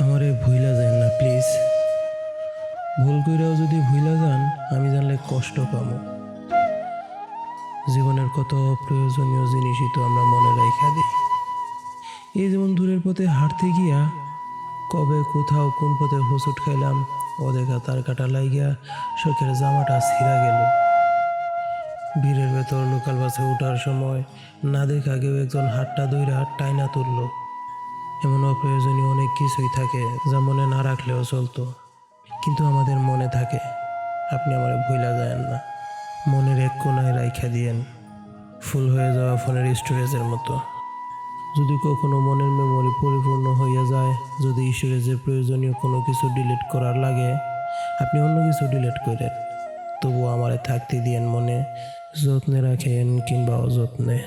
আমারে ভুইলা যান না প্লিজ। ভুল কইরাও যদি ভুইলা যান, আমি জানলে কষ্ট পাবো। জীবনের কত অপ্রয়োজনীয় জিনিসই তো আমরা মনে রাইখা দিই। এই যেমন দূরের পথে হাঁটতে গিয়া কবে কোথাও কোন পথে হোঁচট খাইলাম, অদেখা তার কাটা লাইগা শখের জামাটা ছিঁড়া গেল। ভিড়ের ভেতর লোকাল বাসে ওঠার সময় না দেখা কেউ একজন হাতটা ধইরা টাইনা তুলল। এমন অপ্রয়োজনীয় অনেক কিছুই থাকে যা মনে না রাখলেও চলতো, কিন্তু আমাদের মনে থাকে। আপনি আমার ভুইলা যায়েন না, মনের এক কোনায় রাইখা দিয়েন, ফুল হয়ে যাওয়া ফোনের স্টোরেজের মতো। যদি কখনো মনের মেমোরি পরিপূর্ণ হইয়া যায়, যদি স্টোরেজে প্রয়োজনীয় কোনো কিছু ডিলিট করার লাগে, আপনি অন্য কিছু ডিলিট করেন, তবুও আমারে থাকতে দিয়েন মনে, যত্নে রাখেন কিংবা অযত্নে।